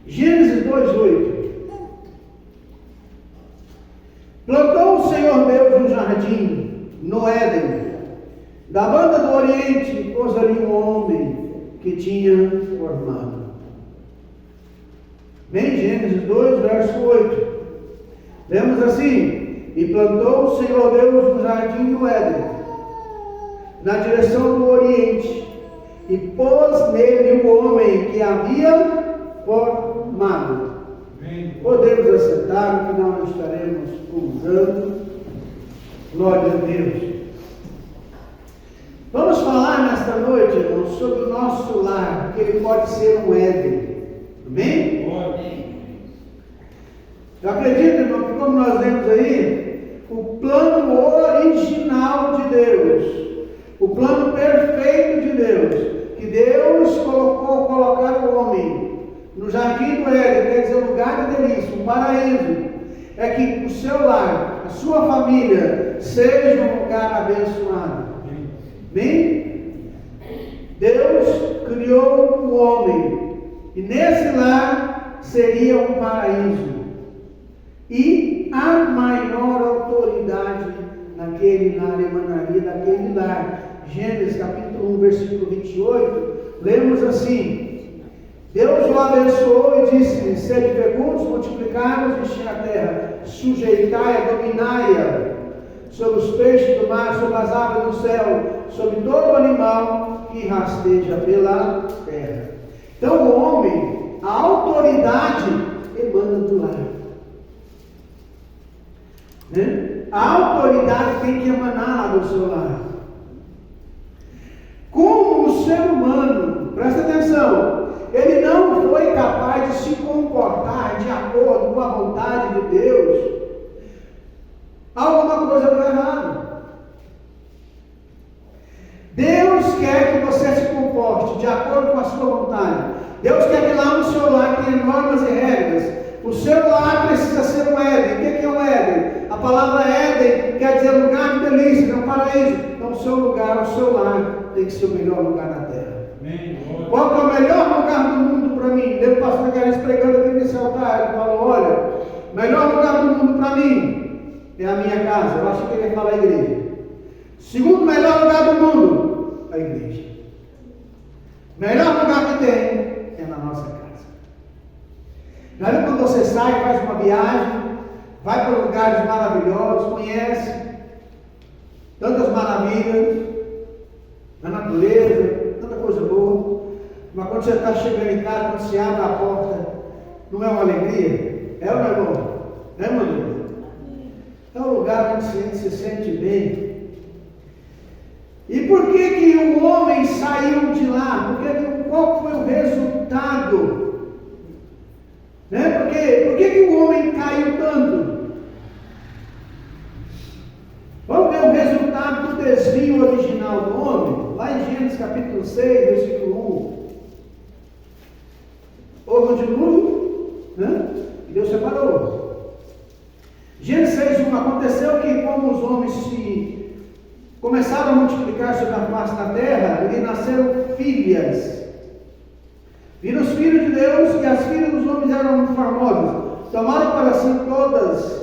Gênesis 2:8. Plantou o Senhor Deus um jardim no Éden. Da banda do Oriente pôs ali um homem que tinha formado. Bem, Gênesis 2, verso 8. Lemos assim: e plantou o Senhor Deus um jardim no Éden, na direção do Oriente, e pôs nele o homem que havia formado. Podemos assentar, no final nós estaremos usando. Glória a Deus. Vamos falar nesta noite, irmãos, sobre o nosso lar, que ele pode ser um Éden. Amém? Eu acredito, irmão, que como nós lemos aí, o plano original de Deus, o plano perfeito de Deus, que Deus colocar o homem no jardim do Éden, quer dizer, um lugar de delícia, um paraíso, é que o seu lar, a sua família, seja um lugar abençoado. Bem, Deus criou o homem, e nesse lar seria um paraíso, e a maior autoridade naquele lar emanaria daquele lar. Gênesis capítulo 1, versículo 28, lemos assim: Deus o abençoou e disse: sede fecundos, multiplicai-vos, enchei a terra, sujeitai-a, dominai-a, sobre os peixes do mar, sobre as aves do céu, sobre todo animal que rasteja pela terra. Então o homem, a autoridade emana do lar, né? A autoridade tem que emanar lá do seu lar. Como o ser humano, presta atenção, ele não foi capaz de se comportar de acordo com a vontade de Deus, alguma coisa deu errado. Deus quer que você se comporte de acordo com a sua vontade. Deus quer que lá no seu lar tenha normas e regras. O seu lar precisa ser um Éden. O que é um Éden? A palavra Éden quer dizer lugar de delícia, um paraíso. Então o seu lugar, o seu lar tem que ser o melhor lugar na terra. Amém. Qual que é o melhor lugar do mundo para mim? Lembra o pastor Carlos pregando aqui nesse altar, ele falou: olha, o melhor lugar do mundo para mim é a minha casa. Eu acho que ele ia falar a igreja. Segundo melhor lugar do mundo, a igreja. Melhor lugar que tem é na nossa casa. Já viu quando você sai, faz uma viagem, vai para lugares maravilhosos, conhece tantas maravilhas, na natureza, tanta coisa boa, mas quando você está chegando em casa, quando você abre a porta, não é uma alegria? É ou não é bom? Não é, mano? É um lugar onde você se sente bem. E por que que o homem saiu de lá? Qual foi o resultado? Né? Por que o homem caiu tanto? Vamos ver o resultado do desvio original do homem? Lá em Gênesis capítulo 6, versículo 1. Houve um dilúvio, né? E Deus separou. Gênesis 6:1. Aconteceu que, como os homens começaram a multiplicar sobre a face da terra, lhe nasceram filhas. Viram os filhos de Deus, e as filhas dos homens eram muito formosas. Tomaram para si todas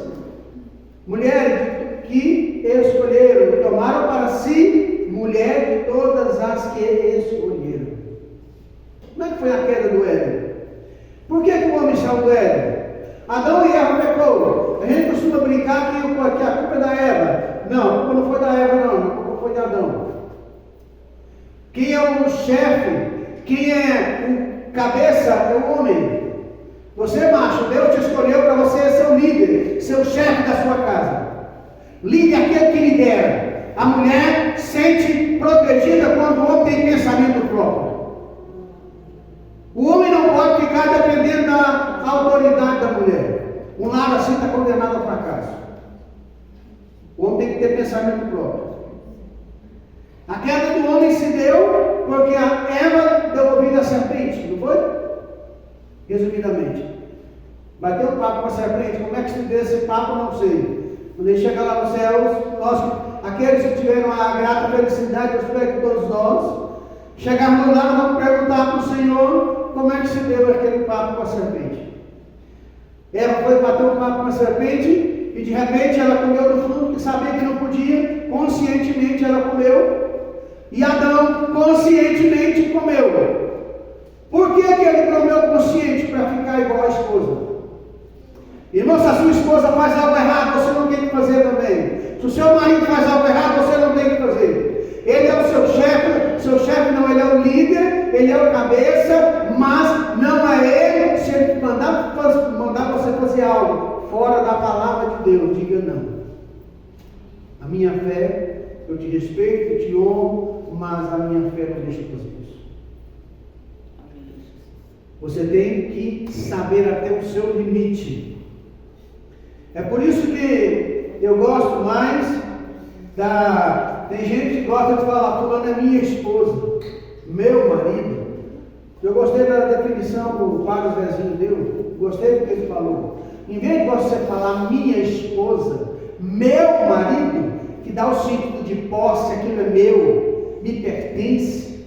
mulheres que escolheram. Tomaram para si mulher de todas as que escolheram. Como é que foi a queda do Éden? Por que o homem saiu do Éden? Adão e Eva pecou. A gente costuma brincar que a culpa é da Eva. Não, a culpa não foi da Eva, não. A culpa foi de Adão. Quem é o chefe? Quem é o cabeça? É o homem. Você, macho, Deus te escolheu para você ser o líder, ser o chefe da sua casa. Líder é aquele que lidera. A mulher sente protegida quando o homem tem pensamento próprio. O homem não pode ficar dependendo da autoridade da mulher. Um lar assim está condenado ao fracasso. O homem tem que ter pensamento próprio. A queda do homem se deu porque a Eva deu ouvido à serpente, não foi? Resumidamente, bateu um papo com a serpente. Como é que se deu esse papo? Não sei. Quando ele chegar lá nos céus, aqueles que tiveram a grata felicidade, eu espero que todos nós, chegarmos lá, vamos perguntar para o Senhor como é que se deu aquele papo com a serpente. Ela foi bater um papo com a serpente e de repente ela comeu do fruto que sabia que não podia, conscientemente ela comeu, e Adão conscientemente comeu. Por que ele comeu consciente? Para ficar igual à esposa. Irmão, se a sua esposa faz algo errado, você não tem que fazer também. Se o seu marido faz algo errado, você não tem que fazer. Ele é o seu chefe não, ele é o líder, ele é o cabeça, mas não é ele. Se ele mandar você fazer algo fora da palavra de Deus, diga não. A minha fé, eu te respeito, eu te honro, mas a minha fé não deixa fazer isso. Você tem que saber até o seu limite. É por isso que eu gosto mais tem gente que gosta de falar, fulano é minha esposa, meu marido. Eu gostei da definição que o padre Zezinho deu, gostei do que ele falou. Em vez de você falar minha esposa, meu marido, que dá o sentido de posse, aquilo é meu, me pertence,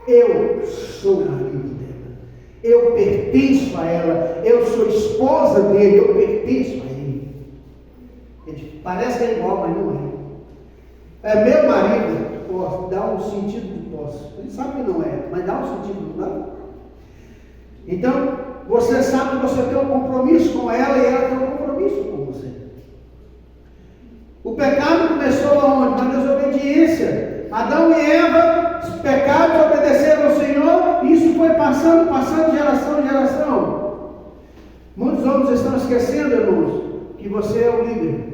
eu sou o marido dela, eu pertenço a ela, eu sou esposa dele, eu pertenço a ele. Parece que é igual, mas não é. É meu marido, dá um sentido de posse. Ele sabe que não é, mas dá um sentido, não dá? Então, você sabe que você tem um compromisso com ela e ela tem um compromisso com você. O pecado começou aonde? Na desobediência. Adão e Eva pecaram, obedeceram ao Senhor, e isso foi passando de geração em geração. Muitos homens estão esquecendo, irmãos, que você é o líder.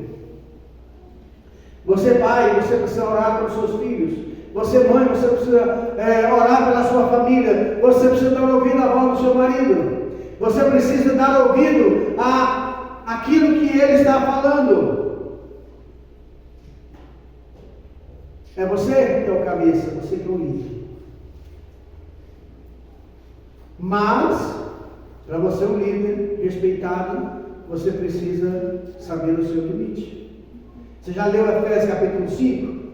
Você pai, você precisa orar pelos seus filhos. Você mãe, você precisa orar pela sua família. Você precisa dar ouvido à voz do seu marido. Você precisa dar ouvido àquilo que ele está falando. É você que é o cabeça, você que é o líder. Mas, para você ser um líder respeitado, você precisa saber o seu limite. Você já leu Efésios capítulo 5?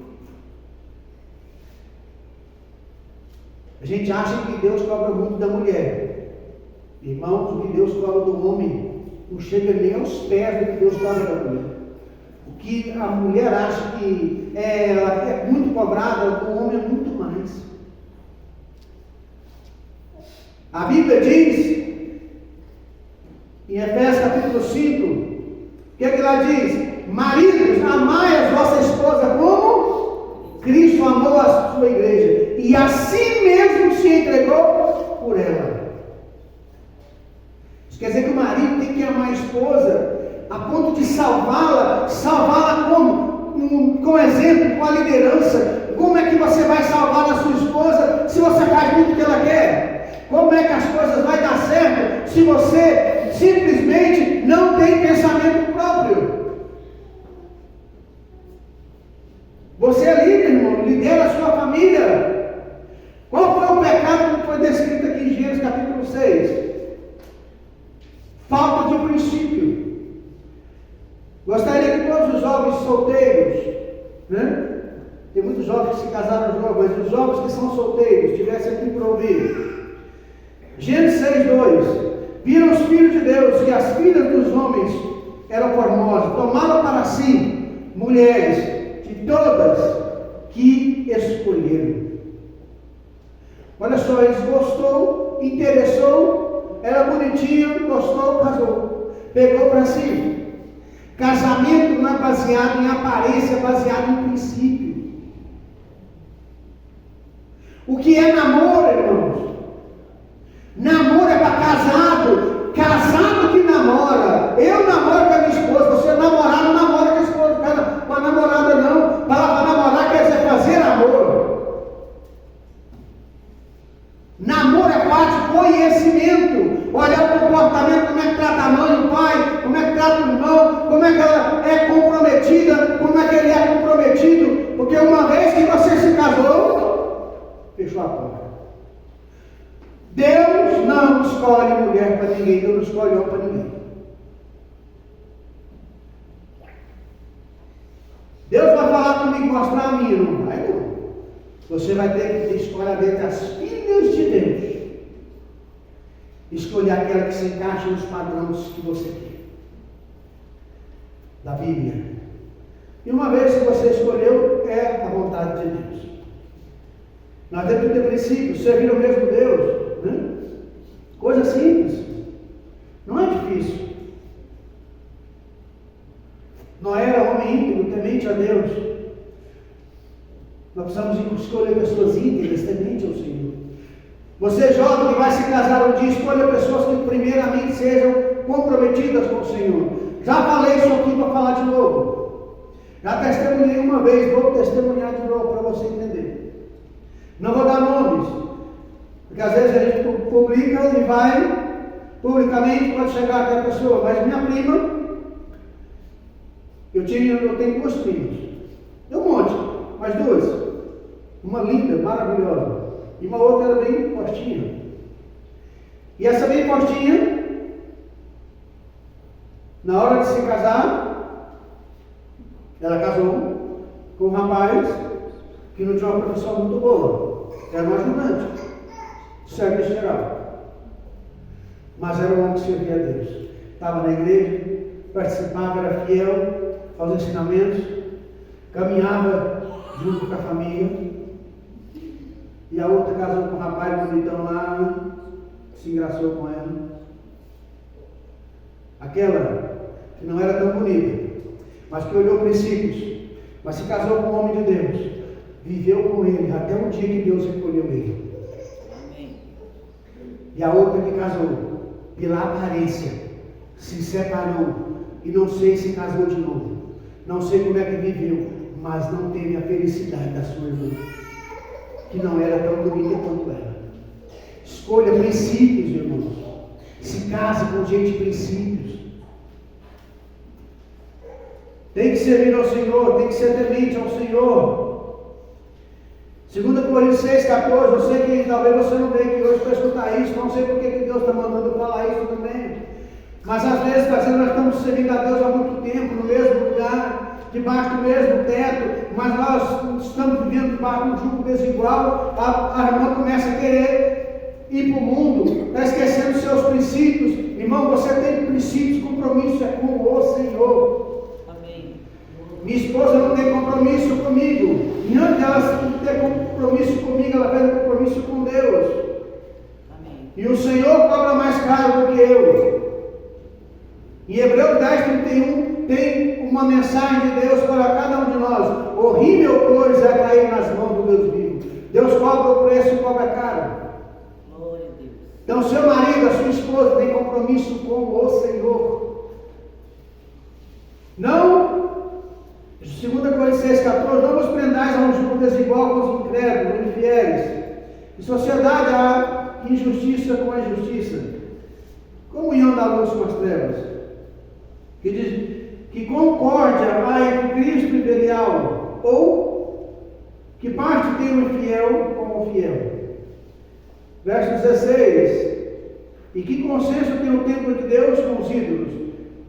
A gente acha que Deus cobra muito da mulher. Irmãos, o que Deus cobra do homem não chega nem aos pés do que Deus cobra da mulher. O que a mulher acha que ela é muito cobrada, o homem é muito mais. A Bíblia diz, em Efésios capítulo 5, o que é que ela diz? Maridos, amai a vossa esposa como Cristo amou a sua igreja e assim mesmo se entregou por ela. Isso quer dizer que o marido tem que amar a esposa a ponto de salvá-la como? Com exemplo, com a liderança. Como é que você vai salvar a sua esposa se você faz tudo o que ela quer? Como é que as coisas vão dar certo se você simplesmente não tem pensamento próprio? Você é líder, irmão, lidera a sua família. Qual foi o pecado que foi descrito aqui em Gênesis capítulo 6? Falta de princípio. Gostaria que todos os jovens solteiros, né? Tem muitos jovens que se casaram jovens, mas os jovens que são solteiros estivessem aqui para ouvir. Gênesis 6:2. Viram os filhos de Deus e as filhas dos homens eram formosas, tomaram para si mulheres de todas que escolheram. Olha só, eles gostou, interessou, era bonitinho, gostou, casou, pegou para si. Casamento não é baseado em aparência, é baseado em princípio. O que é namoro, irmãos? Namoro é para casado, casado que namora. Eu namoro com a minha esposa, você namorar não namora com a esposa, com a namorada não. Para namorar quer dizer fazer amor. Namoro é parte de conhecimento. Olhar o comportamento, como é que trata a mãe, o pai, como é que trata o irmão, como é que ela é comprometida, como é que ele é comprometido. Porque uma vez que você se casou, fechou a porta. Deus não escolhe mulher para ninguém, Deus não escolhe homem para ninguém. Deus vai falar comigo, mostrar a mim, não vai não. Você vai ter que escolher dentre as filhas de Deus. escolher aquela que se encaixa nos padrões que você quer. Da Bíblia. E uma vez que você escolheu, é a vontade de Deus. Nós temos que ter princípios, servir o mesmo Deus. Né? Coisa simples. Não é difícil. Noé era homem íntegro, temente a Deus. Nós precisamos escolher pessoas íntegras, tementes ao Senhor. Você jovem que vai se casar um dia, escolha pessoas que primeiramente sejam comprometidas com o Senhor. Já falei isso aqui para falar de novo. Já testemunhei uma vez, vou testemunhar de novo para você entender. Não vou dar nomes, porque às vezes a gente publica e vai publicamente, pode chegar até a pessoa. Mas minha prima, eu tenho duas primas. Tem um monte, mas duas. Uma linda, maravilhosa. E uma outra era bem fortinha. E essa bem fortinha, na hora de se casar, ela casou com um rapaz que não tinha uma profissão muito boa. Era um ajudante, serviço geral. Mas era um homem que servia a Deus. Estava na igreja, participava, era fiel aos ensinamentos, caminhava junto com a família. E a outra casou com um rapaz bonitão lá, se engraçou com ela. Aquela que não era tão bonita, mas que olhou princípios, mas se casou com um homem de Deus, viveu com ele até o dia que Deus recolheu ele. Amém. E a outra que casou, pela aparência, se separou e não sei se casou de novo, não sei como é que viveu, mas não teve a felicidade da sua irmã, que não era tão bonita quanto ela. Escolha princípios, irmãos. Se case com gente de princípios. Tem que servir ao Senhor, tem que ser temente ao Senhor. 2 Coríntios 6,14, eu sei que talvez você não veio aqui hoje para escutar isso, não sei porque que Deus está mandando eu falar isso também. Mas às vezes nós estamos servindo a Deus há muito tempo, no mesmo lugar, debaixo do mesmo teto, mas nós estamos vivendo debaixo de um jugo desigual. A irmã começa a querer ir para o mundo, está esquecendo os seus princípios. Irmão, você tem princípios, compromisso é com o Senhor. Amém. Minha esposa não tem compromisso comigo, e antes dela ter compromisso comigo, ela tem compromisso com Deus. Amém. E o Senhor cobra mais caro do que eu. Em Hebreus 10:31 tem uma mensagem de Deus para cada um de nós. Horrível coisa é cair nas mãos do Deus vivo. Deus cobra o preço e cobra caro. Glória a Deus. Então, seu marido, a sua esposa tem compromisso com o Senhor. Não, 2 Coríntios 6,14, não vos prendais a um jugo desigual com os incrédulos, infiéis. Em sociedade há injustiça com a injustiça. Comunhão da luz com as trevas. Que diz que concórdia há entre Cristo e Belial, ou que parte tem o infiel com o fiel. Verso 16: e que consenso tem o templo de Deus com os ídolos?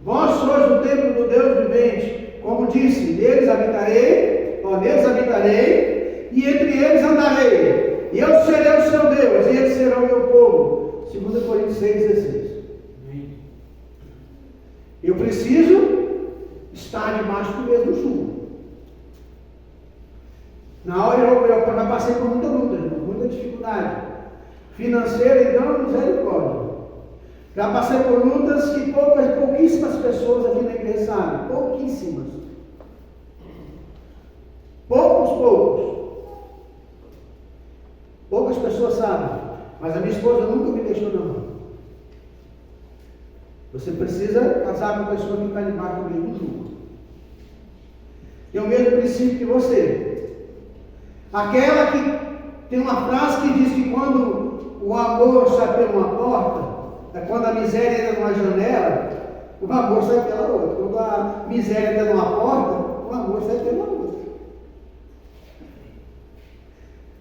Vós sois o templo do Deus vivente, como disse, neles habitarei, e entre eles andarei, e eu serei o seu Deus, e eles serão o meu povo. 2 Coríntios 6,16. Eu preciso estar debaixo do mesmo jugo. Na hora eu já passei por muita luta, muita dificuldade financeira, então misericórdia. Já passei por lutas que pouquíssimas pessoas aqui na igreja sabem. Pouquíssimas. Poucas pessoas sabem. Mas a minha esposa nunca me deixou na mão. Você precisa casar com a pessoa que está debaixo do mesmo jugo. Tem o mesmo princípio que você. Aquela que tem uma frase que diz que quando o amor sai por uma porta, quando a miséria entra numa janela, o amor sai pela outra. Quando a miséria entra numa porta, o amor sai pela outra.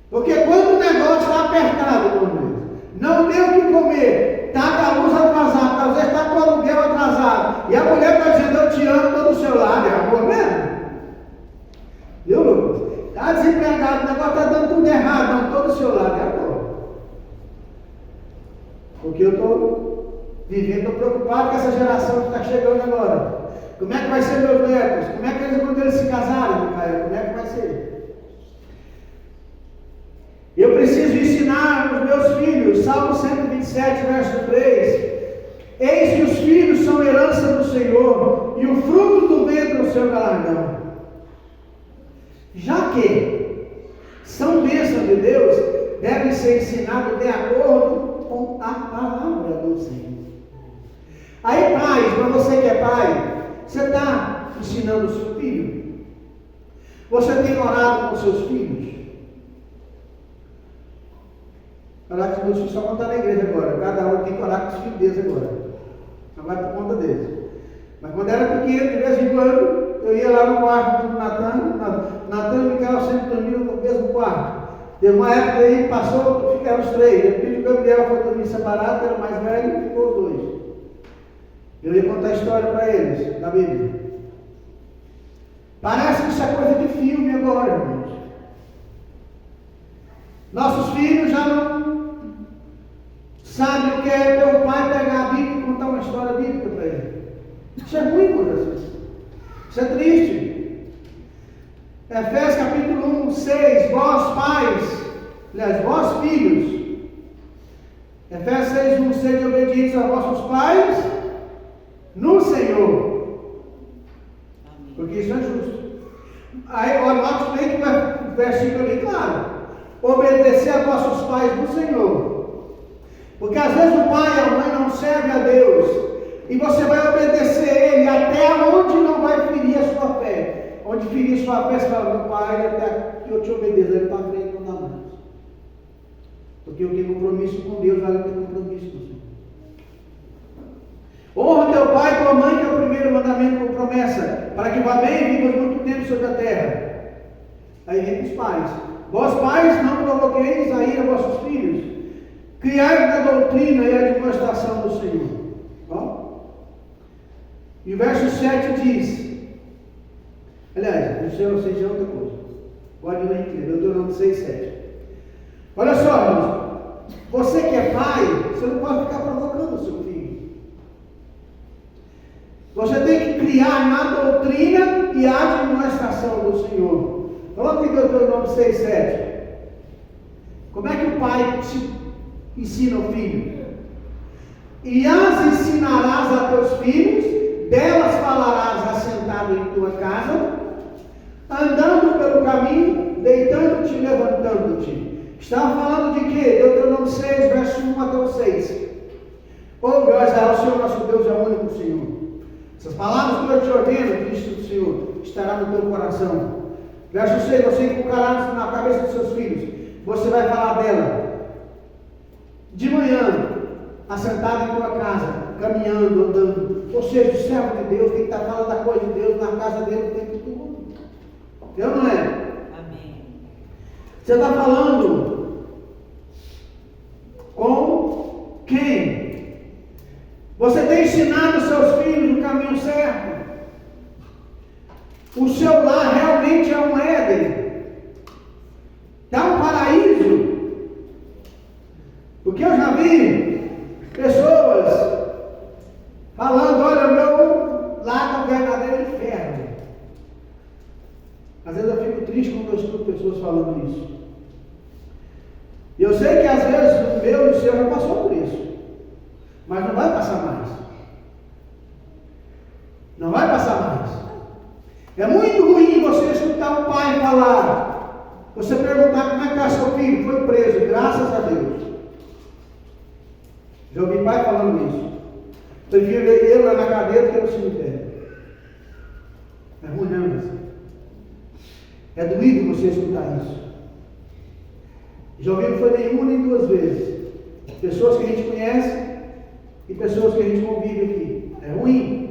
Porque quando o negócio está apertado, meu irmão, não tem o que comer, está com a luz atrasada, talvez está com o aluguel atrasado, e a mulher está dizendo, eu te amo, estou do seu lado, é amor mesmo? Viu, Lucas? Está desempregado, o negócio está dando tudo errado, não estou do seu lado, é amor. Porque eu estou viver. Estou preocupado com essa geração que está chegando agora. Como é que vai ser meus netos? Como é que eles, quando eles se casarem, Micael? Como é que vai ser? Eu preciso ensinar os meus filhos, Salmo 127, verso 3. Eis que os filhos são herança do Senhor, e o fruto do ventre o seu galardão. Já que são bênçãos de Deus, devem ser ensinados de acordo com a palavra do Senhor. Aí, pais, para você que é pai, você está ensinando o seu filho? Você tem orado com seus filhos? Orar com os meus filhos só quando está na igreja agora. Cada um tem que orar com os filhos deles agora. Não vai por conta deles. Mas quando era pequeno, de vez em quando, eu ia lá no quarto do Natan e Micael sempre dormiam no mesmo quarto. Teve uma época aí que passou, ficaram os três. Depois o Gabriel foi dormir separado, era o mais velho, e ficou os dois. Eu ia contar a história para eles, da Bíblia. Parece que isso é coisa de filme agora, irmãos. Nossos filhos já não sabem o que é teu pai pegar a Bíblia e contar uma história bíblica para ele. Isso é ruim, por Jesus. Isso é triste. Efésios capítulo 1, 6. Vós pais, aliás, vós filhos. Efésios 6, 1, 6. De obediência a vossos pais no Senhor. Porque isso é justo. Aí, olha, Marcos tem que o versículo ali, claro. Obedecer a vossos pais no Senhor. Porque às vezes o pai e a mãe não servem a Deus. E você vai obedecer ele até onde não vai ferir a sua fé. Onde ferir a sua fé, você fala, meu pai, até que eu te obedeça, ele para frente não dá mais. Porque eu tenho compromisso com Deus, ela tem compromisso com o Senhor. Honra teu pai e tua mãe, que é o primeiro mandamento com promessa, para que vá bem e vivas muito tempo sobre a terra. Aí vem os pais. Vós pais, não provoqueis a ira vossos filhos, criai na doutrina e a demonstração do Senhor. Ó. E o verso 7 diz, aliás, o Senhor 6 é outra coisa. Pode ler aqui, Deuteronômio 6, 7. Olha só, irmãos, você que é pai, você não pode ficar provocando o seu filho. Você tem que criar na doutrina e a demonstração do Senhor. Coloque em Deuteronômio 6, 7. Como é que o pai ensina o filho? E as ensinarás a teus filhos, delas falarás assentado em tua casa, andando pelo caminho, deitando-te e levantando-te. Estava falando de quê? Deuteronômio 6, verso 1 até o 6. Ouve, ó Israel, o Senhor nosso Deus é o único Senhor. Essas palavras que eu te ordeno, Cristo do Senhor, estará no teu coração. Verso 6, você inculcará na cabeça dos seus filhos. Você vai falar dela de manhã, assentado em tua casa, caminhando, andando. Ou seja, o servo de Deus tem que estar falando da coisa de Deus na casa dele o tempo todo. Eu não é? Amém. Você está falando com quem? Você tem ensinado os seus filhos o caminho certo? O seu lar realmente é um Éden? É um paraíso? Porque eu já vi pessoas falando, olha, o meu lar é um verdadeiro inferno. Às vezes eu fico triste quando eu escuto pessoas falando isso. E eu sei que às vezes o meu e o seu já passou por isso. Mas não vai passar mais. Não vai passar mais. É muito ruim você escutar um pai falar, você perguntar como é que está seu filho, foi preso, graças a Deus. Já ouvi pai falando isso. Prefiro ver ele lá na cadeia do que no cemitério. É ruim, não, mas é doído você escutar isso. Já ouvi que foi nenhuma nem duas vezes. Pessoas que a gente conhece e pessoas que a gente convive aqui. É ruim.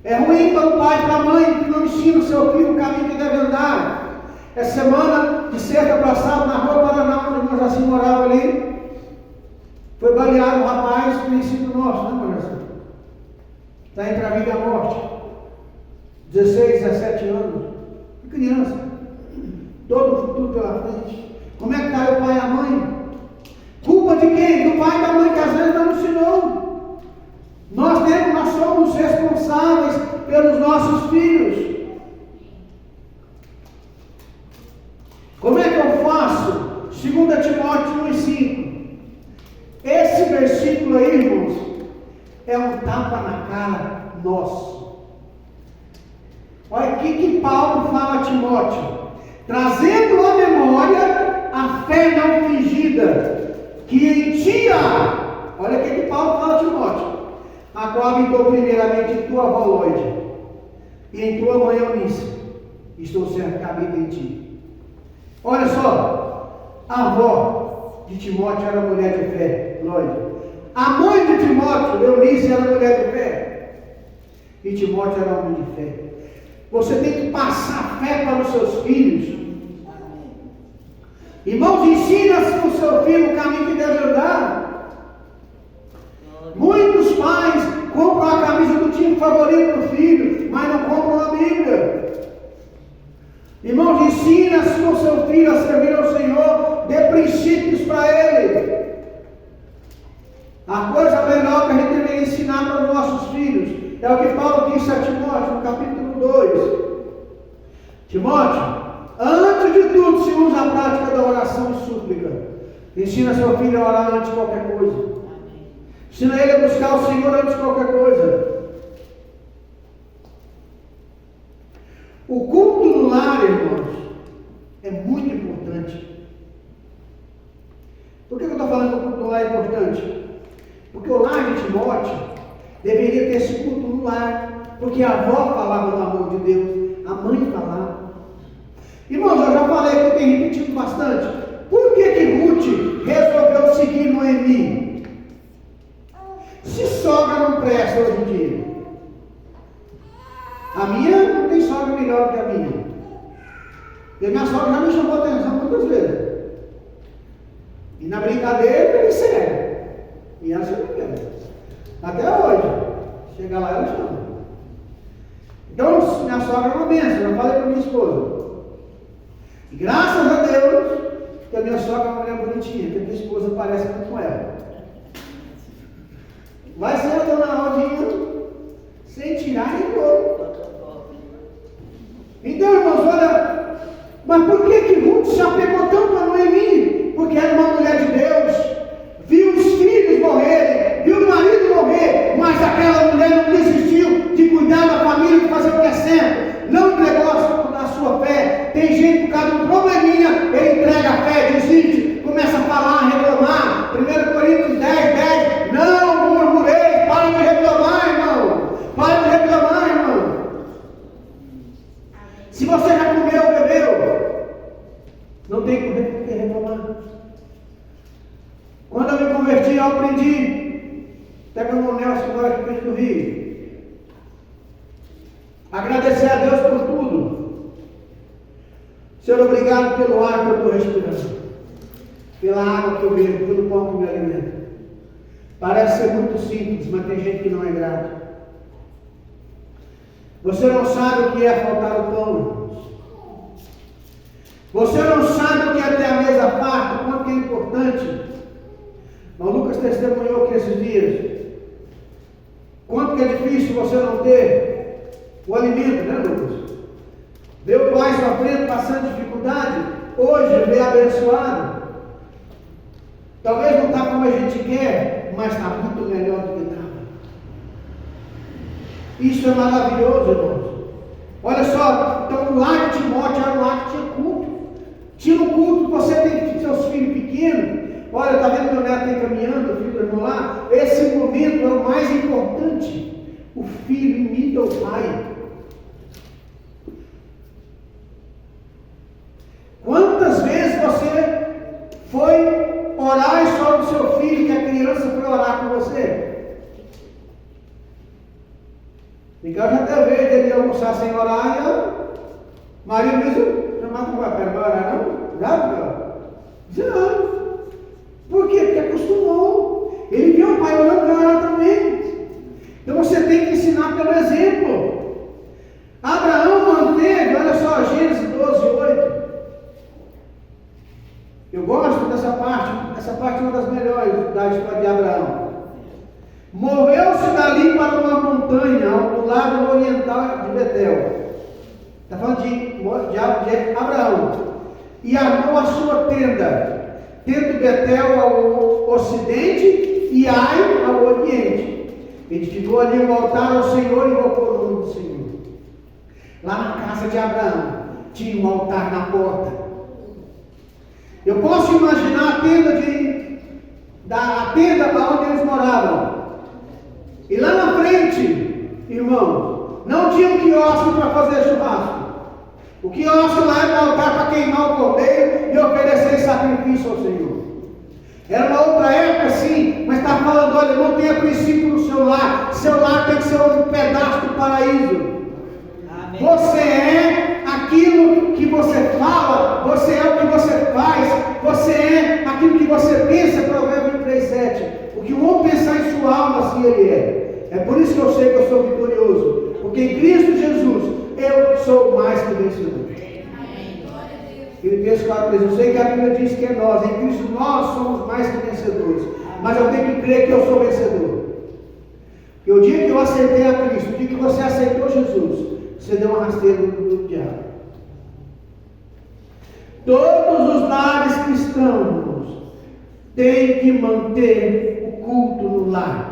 É ruim para o pai e para a mãe que não ensina o seu filho o caminho que deve andar. Essa semana, de cerca passada, na rua Paraná, onde o irmão Jacinto morava ali, foi baleado um rapaz conhecido nosso, né, irmão Jacinto? Está entre a vida e a morte. 16, 17 anos. Criança. Todo o futuro pela frente. Como é que está o pai e a mãe? Culpa de quem? Do pai e da mãe, que às vezes não ensinou. pelos nossos filhos. Como é que eu faço? 2 Timóteo 1,5. Esse versículo aí, irmãos, é um tapa na cara nosso. Olha o que Paulo fala a Timóteo: trazendo à memória a fé não fingida, que em ti há. Olha o que Paulo fala a Timóteo: a qual habitou primeiramente em tua avó Lóide, e em tua mãe Eunice, estou sendo que habita em ti. Olha só, a avó de Timóteo era mulher de fé, Lóide. A mãe de Timóteo, Eunice, era mulher de fé. E Timóteo era homem de fé. Você tem que passar fé para os seus filhos. Irmãos, ensina o seu filho o caminho que deve andar. Muitos pais compram a camisa do time favorito do filho, mas não compram a Bíblia. Irmãos, ensina o seu filho a servir ao Senhor, dê princípios para ele. A coisa melhor que a gente deveria ensinar para os nossos filhos é o que Paulo disse a Timóteo no capítulo 2. Timóteo, antes de tudo, se usa a prática da oração e súplica. Ensina seu filho a orar antes de qualquer coisa. Ensina ele a buscar o Senhor antes de qualquer coisa. O culto no lar, irmãos, é muito importante. Por que eu estou falando que o culto no lar é importante? Porque o lar de Timóteo deveria ter esse culto no lar. Porque a avó falava do amor de Deus, a mãe falava. Irmãos, eu já falei que eu tenho repetido bastante. Por que Ruth resolveu seguir Noemi? Se sogra não presta hoje em dia. A minha não tem sogra melhor do que a minha. E a minha sogra já me chamou a atenção muitas vezes. E na brincadeira ele sério. E ela sempre quer. Até hoje. Chega lá, ela chama. Então, minha sogra é uma bênção. Eu falei para minha esposa. E graças a Deus, que a minha sogra é uma mulher bonitinha, que a minha esposa parece muito com ela. Vai ser a dona Aldinha sem tirar nem pôr. Então, irmãos, olha, mas por que Ruth se apegou tanto a Noemi? Porque era uma mulher de Deus, viu os filhos morrerem, viu o marido morrer, mas aquela mulher não desistiu de cuidar da família, de fazer o que é certo, não entregou a sua fé. Tem gente por causa de um probleminha, ele entrega a fé, desiste, começa a falar, a reclamar. 1 Coríntios 10, não murmureis, para de reclamar, irmão, para de reclamar, irmão. Se você já comeu, bebeu, não tem por que reclamar. Quando eu me converti, eu aprendi, até com o Nelson agora que fez do Rio, agradecer a Deus por tudo. Senhor, obrigado pelo ar que eu estou respirando, pela água que eu bebo, pelo pão que me alimenta. Parece ser muito simples, mas tem gente que não é grato. Você não sabe o que é faltar o pão, irmãos. Você não sabe o que é ter a mesa farta, quanto que é importante. Mas Lucas testemunhou que esses dias, quanto que é difícil você não ter o alimento, né, Lucas? Ver o pai sofrendo, passando dificuldade, hoje vê abençoado. Talvez não está como a gente quer, mas está muito melhor do que estava. Isso é maravilhoso, irmãos. Olha só, então o lar de Timóteo era um lar que tinha culto. Tinha um culto, você tem seus filhos pequenos. Olha, está vendo meu neto aí caminhando, o filho do irmão lá? Esse momento é o mais importante. O filho imita o pai. Quantas vezes você foi orar e só do seu filho, que a criança foi orar com você? Então já teve vez dele almoçar sem orar e eu, Maria mesmo, chamava para o papai, vai orar não? Já. Por quê? Porque acostumou. Ele viu o pai orando, vai orar também. Então você tem que ensinar pelo exemplo. Abraão manteve, olha só, Gênesis 12:8. Eu gosto dessa parte. Essa parte é uma das melhores da história de Abraão. Moveu-se dali para uma montanha ao lado oriental de Betel. Está falando de Abraão. E armou a sua tenda, tendo Betel ao ocidente e Ai ao oriente. Edificou ali um altar ao Senhor e invocou o nome do Senhor. Lá na casa de Abraão tinha um altar na porta. Eu posso imaginar a tenda onde eles moravam. E lá na frente, irmãos, não tinha um quiosque para fazer churrasco. O quiosque lá era um altar para queimar o cordeiro e oferecer sacrifício ao Senhor. Era uma outra época, sim, mas está falando, olha, não tenha princípio no seu lar. Seu lar tem que ser um pedaço do paraíso. Amém. Você é aquilo que você fala, você é o que você faz, você é aquilo que você pensa, Provérbios 23:7. O que o homem pensar em sua alma, assim ele é. É por isso que eu sei que eu sou vitorioso, porque em Cristo Jesus eu sou mais que vencedor. Filipenses 4:3, eu sei que a Bíblia diz que é nós, em Cristo nós somos mais que vencedores, mas eu tenho que crer que eu sou vencedor. Porque o dia que eu aceitei a Cristo, o dia que você aceitou Jesus, você deu uma rasteira no diabo. Todos os lares cristãos têm que manter o culto no lar.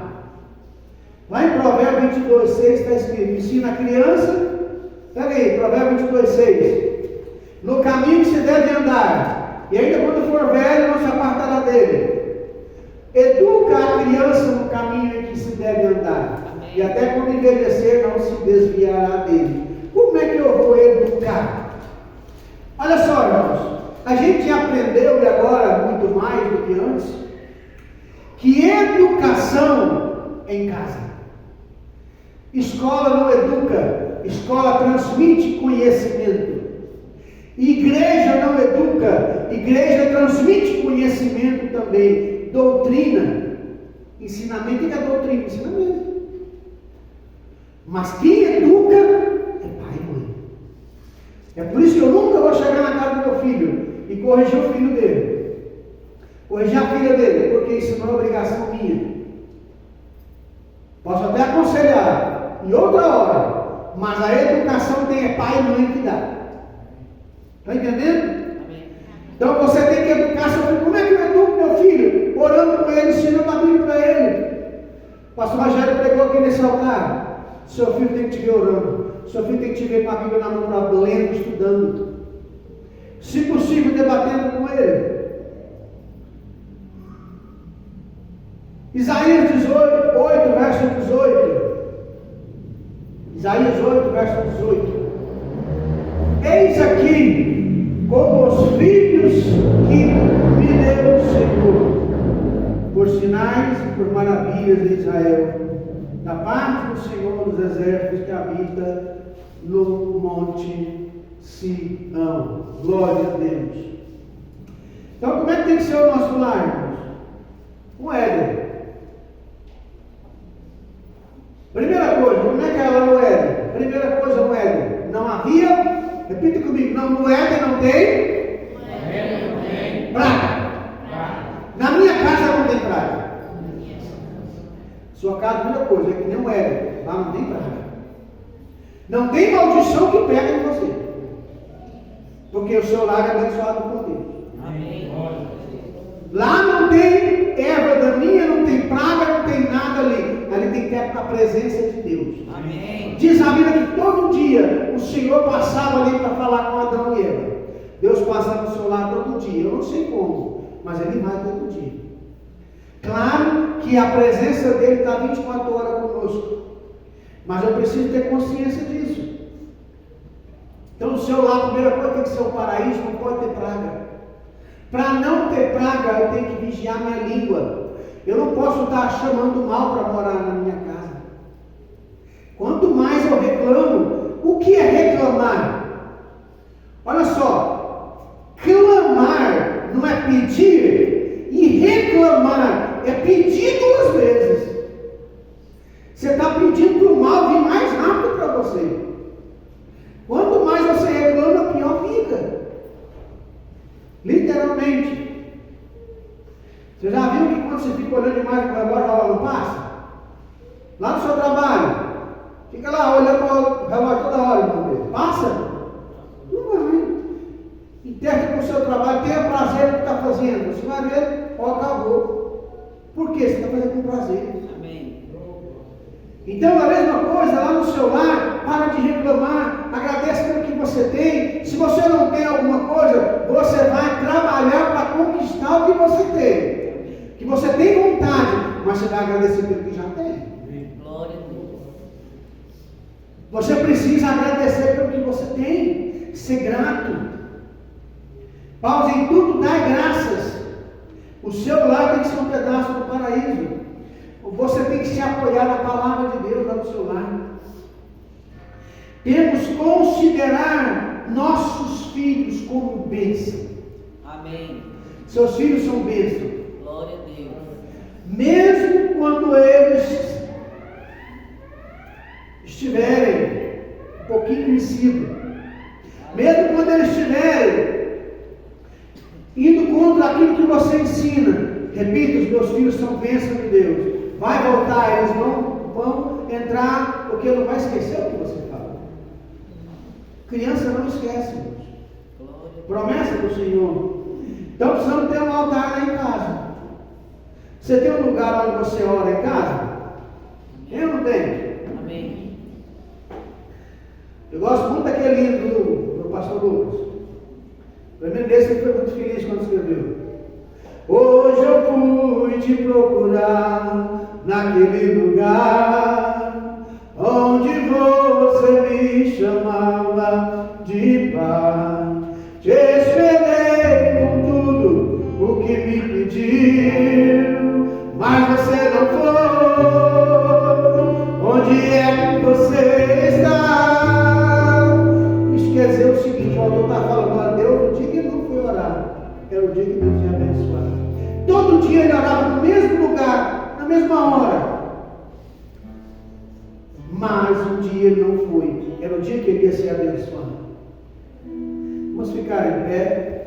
Lá em Provérbios 22:6 está escrito: ensina a criança. Pega aí, Provérbios 22:6. No caminho que se deve andar, e ainda quando for velho, não se apartará dele. Educa a criança no caminho em que se deve andar, amém, e até quando envelhecer, não se desviará dele. Como é que eu vou educar? Olha só, irmãos, a gente aprendeu, e agora muito mais do que antes, que educação é em casa. Escola não educa, escola transmite conhecimento. Igreja não educa, igreja transmite conhecimento também. Doutrina, ensinamento. O que é doutrina? Ensinamento. Mas quem educa é pai e mãe. É por isso que eu nunca vou chegar na casa do meu filho e corrigir o filho dele, corrigir a filha dele, porque isso não é obrigação minha. Posso até aconselhar em outra hora, mas a educação tem pai e mãe que dá. Está entendendo? Amém. Então você tem que educar seu filho. Como é que eu educo meu filho? Orando com ele, ensinando a Bíblia para ele. O pastor Rogério pregou aqui nesse altar. Seu filho tem que te ver orando. Seu filho tem que te ver com a Bíblia na mão, lendo, estudando. Se possível, debatendo com ele. Isaías 8, verso 18. Isaías 8, verso 18. Eis aqui como os filhos que me deu o Senhor, por sinais e por maravilhas de Israel, da parte do Senhor dos exércitos que habita no monte Sião. Glória a Deus. Então, como é que tem que ser o nosso lar, irmãos? Um Éden. Primeira coisa, como é que é lá no Éden? Primeira coisa no Éden, não havia. Repita comigo, no Éden não tem praga. Na minha casa não tem praga. Sua casa, a primeira coisa, é que nem o Éden, lá não tem praga. Não tem maldição que pega em você. Porque o seu lar é abençoado por Deus. Amém. Lá não tem erva daninha, não tem praga, não tem nada ali. Ali tem que ter a presença de Deus. Amém. Diz a Bíblia que todo dia o Senhor passava ali para falar com Adão e Eva. Deus passa no seu lar todo dia. Eu não sei como, mas Ele vai todo dia. Claro que a presença dele está 24 horas conosco. Mas eu preciso ter consciência disso. Então o seu lar, a primeira coisa, tem que ser um paraíso, não pode ter praga. Para não ter praga, eu tenho que vigiar minha língua. Eu não posso estar chamando mal para morar na minha casa. Quanto mais eu reclamo, o que é reclamar? Olha só, clamar não é pedir, e reclamar é pedir 2 vezes. Você está pedindo para o mal vir mais rápido para você. Quanto mais você reclama, pior fica. Literalmente. Você já viu que quando você fica olhando demais para agora, a hora não passa? Lá no seu trabalho, o que Fica lá olhando para o relógio toda hora, irmão. Passa? Não vai. Interte com o seu trabalho, tenha prazer no que está fazendo. Você vai ver, ó, acabou. Por quê? Você está fazendo com prazer. Amém. Então, a mesma coisa, lá no seu lar, para de reclamar, agradece pelo que você tem. Se você não tem alguma coisa, você vai trabalhar para conquistar o que você tem. Que você tem vontade, mas você vai agradecer pelo que já tem. Glória a Deus. Você precisa agradecer pelo que você tem, ser grato. Paulo, em tudo dai graças. O seu lar tem que ser um pedaço do paraíso. Você tem que se apoiar na palavra de Deus lá no seu lar. Temos que considerar nossos filhos como bênção. Amém. Seus filhos são bênção. Glória a Deus. Mesmo quando eles estiverem um pouquinho crescidos. Mesmo quando eles estiverem indo contra aquilo que você ensina. Repita, os meus filhos são bênção de Deus. Vai voltar, eles vão entrar, porque não vai esquecer o que você fala. Criança não esquece, irmãos. Promessa do Senhor. Então precisamos ter um altar lá em casa. Você tem um lugar onde você ora em casa? Tem ou não tem? Amém. Eu gosto muito daquele hino do pastor Lucas. Para mim, desse ele foi muito feliz quando escreveu. Hoje eu fui te procurar naquele lugar onde você me chamava de pai. Te esperei com tudo o que me pediu, mas você não foi. Onde é que você está? Esqueceu o seguinte, o autor está falando a Deus, o dia que ele não foi orar, era o dia que Deus ia abençoar. Todo dia ele orava no mesmo lugar, na mesma hora. Mas um dia ele não foi. Era o dia que ele ia ser abençoado. Vamos ficar em pé.